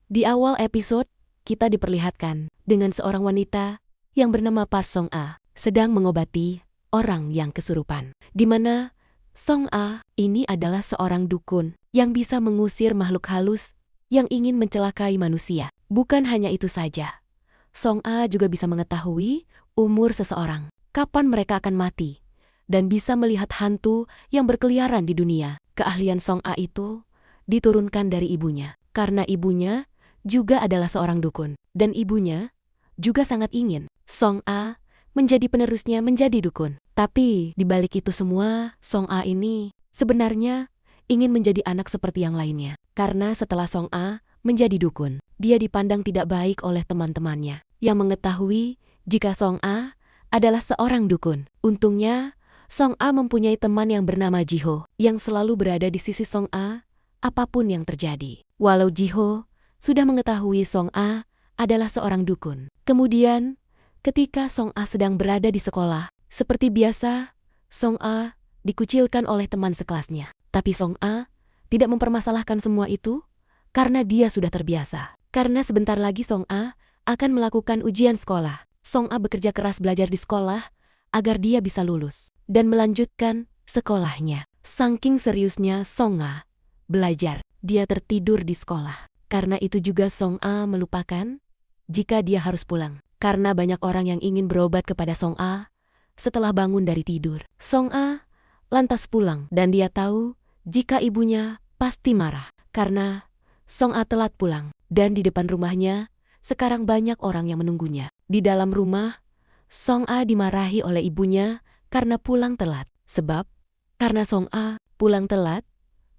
Di awal episode, kita diperlihatkan dengan seorang wanita yang bernama Park Song-a sedang mengobati orang yang kesurupan. Di mana Song-a ini adalah seorang dukun yang bisa mengusir makhluk halus yang ingin mencelakai manusia. Bukan hanya itu saja, Song-a juga bisa mengetahui umur seseorang, kapan mereka akan mati, dan bisa melihat hantu yang berkeliaran di dunia. Keahlian Song-a itu diturunkan dari ibunya, karena ibunya juga adalah seorang dukun, dan ibunya juga sangat ingin Song-a menjadi penerusnya menjadi dukun. Tapi di balik itu semua, Song-a ini sebenarnya ingin menjadi anak seperti yang lainnya. Karena setelah Song-a menjadi dukun, dia dipandang tidak baik oleh teman-temannya yang mengetahui jika Song-a adalah seorang dukun. Untungnya, Song-a mempunyai teman yang bernama Jiho yang selalu berada di sisi Song-a apapun yang terjadi. Walau Jiho sudah mengetahui Song-a adalah seorang dukun. Kemudian, ketika Song-a sedang berada di sekolah, seperti biasa, Song-a dikucilkan oleh teman sekelasnya. Tapi Song-a tidak mempermasalahkan semua itu karena dia sudah terbiasa. Karena sebentar lagi Song-a akan melakukan ujian sekolah. Song-a bekerja keras belajar di sekolah agar dia bisa lulus dan melanjutkan sekolahnya. Saking seriusnya Song-a belajar, dia tertidur di sekolah. Karena itu juga Song-a melupakan jika dia harus pulang. Karena banyak orang yang ingin berobat kepada Song-a setelah bangun dari tidur. Song-a lantas pulang dan dia tahu jika ibunya pasti marah karena Song-a telat pulang. Dan di depan rumahnya sekarang banyak orang yang menunggunya. Di dalam rumah, Song-a dimarahi oleh ibunya karena pulang telat. Sebab karena Song-a pulang telat,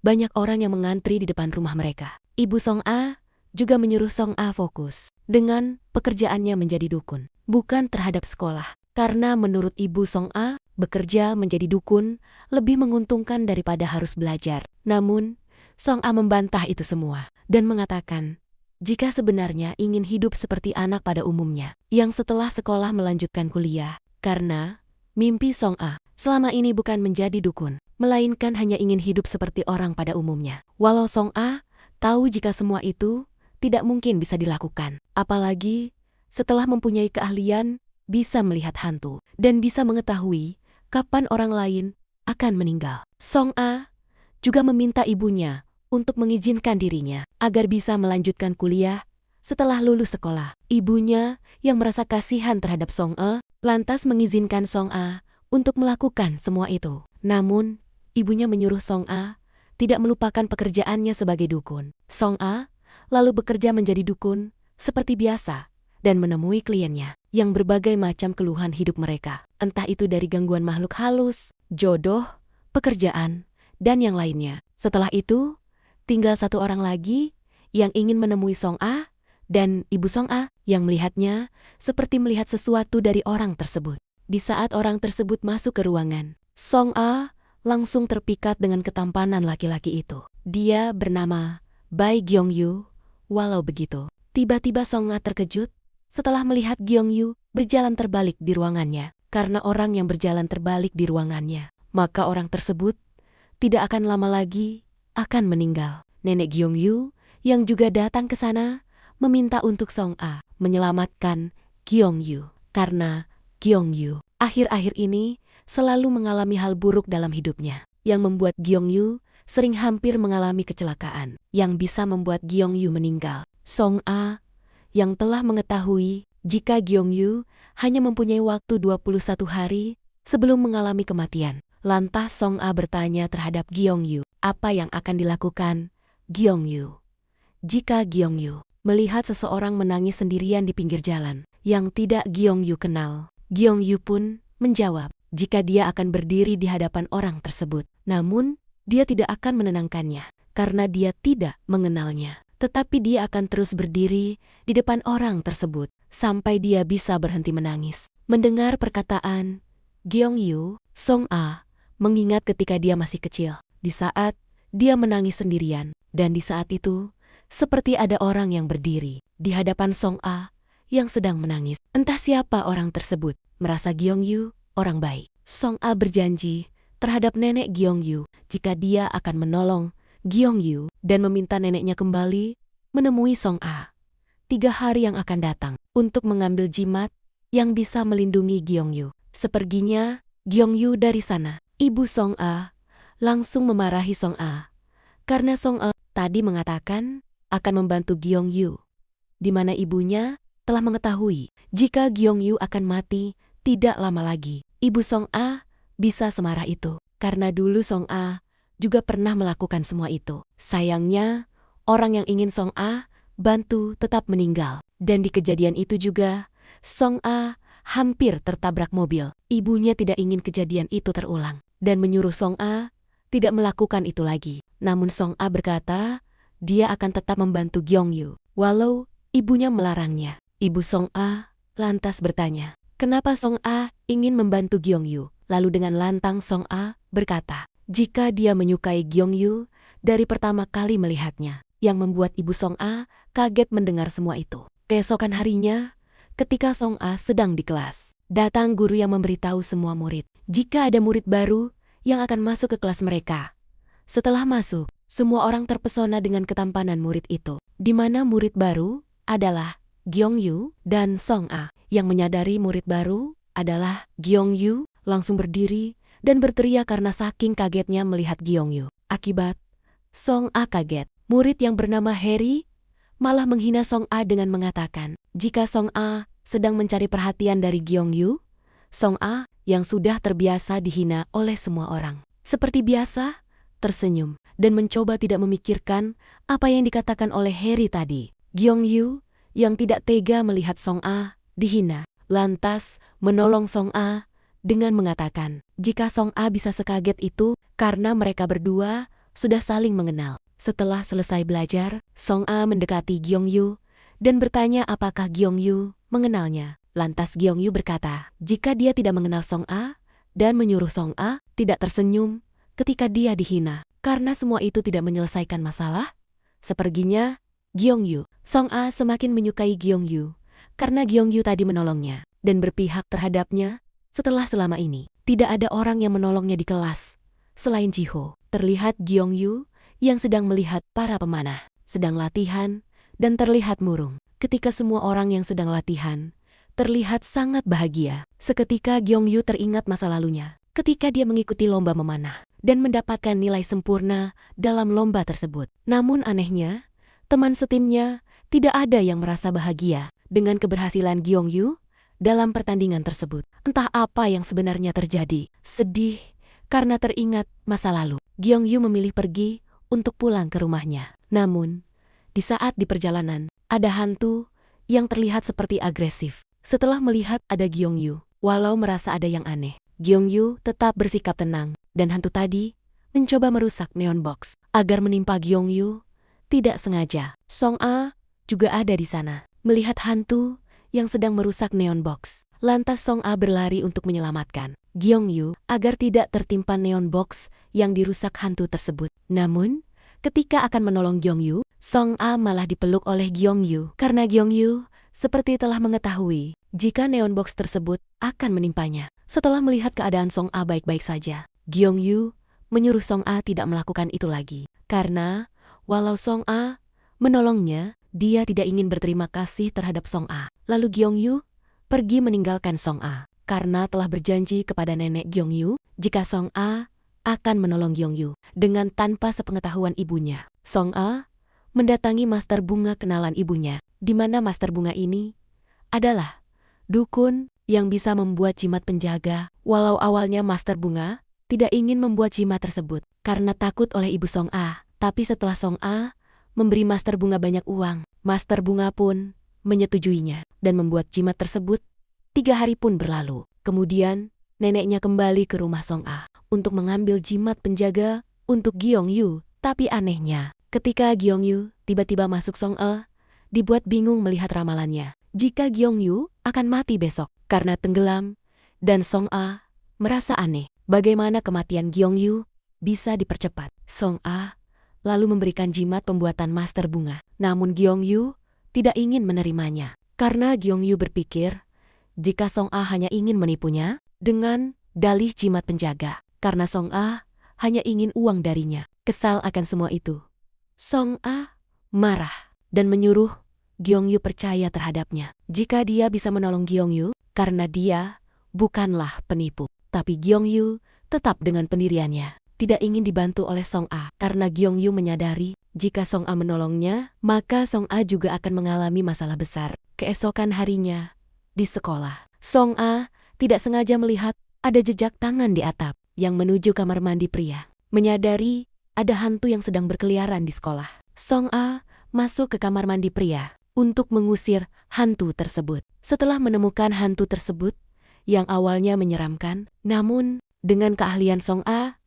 banyak orang yang mengantri di depan rumah mereka. Ibu Song-a juga menyuruh Song-a fokus dengan pekerjaannya menjadi dukun, bukan terhadap sekolah. Karena menurut ibu Song-a, bekerja menjadi dukun lebih menguntungkan daripada harus belajar. Namun, Song-a membantah itu semua dan mengatakan jika sebenarnya ingin hidup seperti anak pada umumnya yang setelah sekolah melanjutkan kuliah. Karena mimpi Song-a selama ini bukan menjadi dukun, melainkan hanya ingin hidup seperti orang pada umumnya. Walau Song-a tahu jika semua itu tidak mungkin bisa dilakukan. Apalagi setelah mempunyai keahlian bisa melihat hantu dan bisa mengetahui kapan orang lain akan meninggal. Song-a juga meminta ibunya untuk mengizinkan dirinya agar bisa melanjutkan kuliah setelah lulus sekolah. Ibunya yang merasa kasihan terhadap Song-a lantas mengizinkan Song-a untuk melakukan semua itu. Namun, ibunya menyuruh Song-a tidak melupakan pekerjaannya sebagai dukun. Song-a lalu bekerja menjadi dukun seperti biasa dan menemui kliennya yang berbagai macam keluhan hidup mereka. Entah itu dari gangguan makhluk halus, jodoh, pekerjaan, dan yang lainnya. Setelah itu, tinggal satu orang lagi yang ingin menemui Song-a dan ibu Song-a yang melihatnya seperti melihat sesuatu dari orang tersebut. Di saat orang tersebut masuk ke ruangan, Song-a langsung terpikat dengan ketampanan laki-laki itu. Dia bernama Bae Gyeong-yu. Walau begitu, tiba-tiba Song-a terkejut setelah melihat Gyeong-yu berjalan terbalik di ruangannya. Karena orang yang berjalan terbalik di ruangannya, maka orang tersebut tidak akan lama lagi akan meninggal. Nenek Gyeong-yu yang juga datang ke sana meminta untuk Song-a menyelamatkan Gyeong-yu. Karena Gyeong-yu akhir-akhir ini selalu mengalami hal buruk dalam hidupnya, yang membuat Gyeong-yu sering hampir mengalami kecelakaan, yang bisa membuat Gyeong-yu meninggal. Song-a yang telah mengetahui jika Gyeong-yu hanya mempunyai waktu 21 hari sebelum mengalami kematian. Lantas Song-a bertanya terhadap Gyeong-yu, apa yang akan dilakukan Gyeong-yu jika Gyeong-yu melihat seseorang menangis sendirian di pinggir jalan yang tidak Gyeong-yu kenal. Gyeong-yu pun menjawab jika dia akan berdiri di hadapan orang tersebut. Namun, dia tidak akan menenangkannya karena dia tidak mengenalnya. Tetapi dia akan terus berdiri di depan orang tersebut sampai dia bisa berhenti menangis. Mendengar perkataan Gyeong-yu, Song-a mengingat ketika dia masih kecil, di saat dia menangis sendirian, dan di saat itu seperti ada orang yang berdiri di hadapan Song-a yang sedang menangis. Entah siapa orang tersebut, merasa Gyeong-yu orang baik. Song-a berjanji terhadap nenek Gyeong-yu jika dia akan menolong Gyeong-yu dan meminta neneknya kembali menemui Song A 3 hari yang akan datang untuk mengambil jimat yang bisa melindungi Gyeongyu. Seperginya Gyeongyu dari sana, ibu Song A langsung memarahi Song A karena Song A tadi mengatakan akan membantu Gyeongyu, di mana ibunya telah mengetahui jika Gyeongyu akan mati tidak lama lagi. Ibu Song A bisa semarah itu karena dulu Song A juga pernah melakukan semua itu. Sayangnya, orang yang ingin Song A bantu tetap meninggal. Dan di kejadian itu juga, Song A hampir tertabrak mobil. Ibunya tidak ingin kejadian itu terulang dan menyuruh Song A tidak melakukan itu lagi. Namun Song A berkata, dia akan tetap membantu Gyeongyu, walau ibunya melarangnya. Ibu Song A lantas bertanya, kenapa Song A ingin membantu Gyeongyu? Lalu dengan lantang Song A berkata, jika dia menyukai Gyeongyu dari pertama kali melihatnya. Yang membuat ibu Song A kaget mendengar semua itu. Keesokan harinya, ketika Song A sedang di kelas, datang guru yang memberitahu semua murid jika ada murid baru yang akan masuk ke kelas mereka. Setelah masuk, semua orang terpesona dengan ketampanan murid itu, di mana murid baru adalah Gyeongyu dan Song A. Yang menyadari murid baru adalah Gyeongyu langsung berdiri dan berteriak karena saking kagetnya melihat Gyeongyu. Akibat Song A kaget, murid yang bernama Harry malah menghina Song A dengan mengatakan, jika Song A sedang mencari perhatian dari Gyeongyu, Song A yang sudah terbiasa dihina oleh semua orang, seperti biasa, tersenyum dan mencoba tidak memikirkan apa yang dikatakan oleh Harry tadi. Gyeongyu yang tidak tega melihat Song A dihina, lantas menolong Song A dengan mengatakan, jika Song A bisa sekaget itu karena mereka berdua sudah saling mengenal. Setelah selesai belajar, Song A mendekati Gyeongyu dan bertanya apakah Gyeongyu mengenalnya. Lantas Gyeongyu berkata, jika dia tidak mengenal Song A dan menyuruh Song A tidak tersenyum ketika dia dihina, karena semua itu tidak menyelesaikan masalah. Seperginya Gyeongyu, Song A semakin menyukai Gyeongyu karena Gyeongyu tadi menolongnya dan berpihak terhadapnya. Setelah selama ini, tidak ada orang yang menolongnya di kelas selain Jiho. Terlihat Gyeongyu yang sedang melihat para pemanah sedang latihan dan terlihat murung. Ketika semua orang yang sedang latihan terlihat sangat bahagia. Seketika Gyeongyu teringat masa lalunya ketika dia mengikuti lomba memanah dan mendapatkan nilai sempurna dalam lomba tersebut. Namun anehnya, teman setimnya tidak ada yang merasa bahagia dengan keberhasilan Gyeongyu dalam pertandingan tersebut. Entah apa yang sebenarnya terjadi. Sedih karena teringat masa lalu. Gyeongyu memilih pergi untuk pulang ke rumahnya. Namun, di saat di perjalanan, ada hantu yang terlihat seperti agresif. Setelah melihat ada Gyeongyu, walau merasa ada yang aneh, Gyeongyu tetap bersikap tenang, dan hantu tadi mencoba merusak neon box agar menimpa Gyeongyu. Tidak sengaja, Song A juga ada di sana. Melihat hantu yang sedang merusak neon box, lantas Song A berlari untuk menyelamatkan Gyeongyu agar tidak tertimpa neon box yang dirusak hantu tersebut. Namun, ketika akan menolong Gyeongyu, Song A malah dipeluk oleh Gyeongyu karena Gyeongyu seperti telah mengetahui jika neon box tersebut akan menimpanya. Setelah melihat keadaan Song A baik-baik saja, Gyeongyu menyuruh Song A tidak melakukan itu lagi karena walau Song A menolongnya, dia tidak ingin berterima kasih terhadap Song A. Lalu Gyeongyu pergi meninggalkan Song A karena telah berjanji kepada nenek Gyeongyu jika Song A akan menolong Gyeongyu dengan tanpa sepengetahuan ibunya. Song A mendatangi master bunga kenalan ibunya, di mana master bunga ini adalah dukun yang bisa membuat jimat penjaga. Walau awalnya master bunga tidak ingin membuat jimat tersebut karena takut oleh ibu Song A, tapi setelah Song A memberi master bunga banyak uang, master bunga pun menyetujuinya dan membuat jimat tersebut. 3 hari pun berlalu. Kemudian, neneknya kembali ke rumah Song A untuk mengambil jimat penjaga untuk Gyeongyu. Tapi anehnya, ketika Gyeongyu tiba-tiba masuk Song A, dibuat bingung melihat ramalannya jika Gyeongyu akan mati besok karena tenggelam, dan Song A merasa aneh bagaimana kematian Gyeongyu bisa dipercepat. Song A lalu memberikan jimat pembuatan master bunga. Namun Gyeongyu tidak ingin menerimanya karena Gyeongyu berpikir jika Song A hanya ingin menipunya dengan dalih jimat penjaga, karena Song A hanya ingin uang darinya. Kesal akan semua itu, Song A marah dan menyuruh Gyeongyu percaya terhadapnya. Jika dia bisa menolong Gyeongyu, karena dia bukanlah penipu. Tapi Gyeongyu tetap dengan pendiriannya, tidak ingin dibantu oleh Song-a. Karena Gyeongyu menyadari, jika Song-a menolongnya, maka Song-a juga akan mengalami masalah besar. Keesokan harinya, di sekolah, Song-a tidak sengaja melihat ada jejak tangan di atap yang menuju kamar mandi pria. Menyadari ada hantu yang sedang berkeliaran di sekolah, Song-a masuk ke kamar mandi pria untuk mengusir hantu tersebut. Setelah menemukan hantu tersebut yang awalnya menyeramkan, namun dengan keahlian Song-a,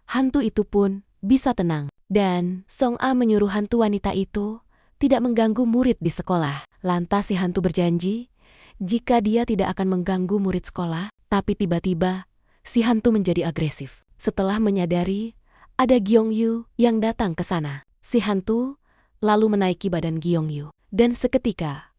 hantu itu pun bisa tenang. Dan Song-a menyuruh hantu wanita itu tidak mengganggu murid di sekolah. Lantas si hantu berjanji jika dia tidak akan mengganggu murid sekolah, tapi tiba-tiba si hantu menjadi agresif. Setelah menyadari ada Gyeongyu yang datang ke sana, si hantu lalu menaiki badan Gyeongyu. Dan seketika,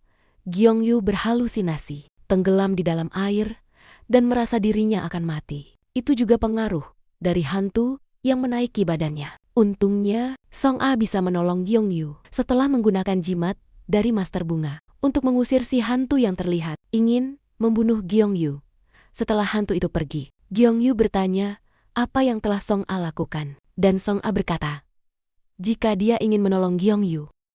Gyeongyu berhalusinasi, tenggelam di dalam air, dan merasa dirinya akan mati. Itu juga pengaruh dari hantu yang menaiki badannya. Untungnya, Song-a bisa menolong Gyeongyu setelah menggunakan jimat dari Master Bunga untuk mengusir si hantu yang terlihat ingin membunuh Gyeongyu. Setelah hantu itu pergi, Gyeongyu bertanya apa yang telah Song-a lakukan. Dan Song-a berkata, jika dia ingin menolong Gyeongyu,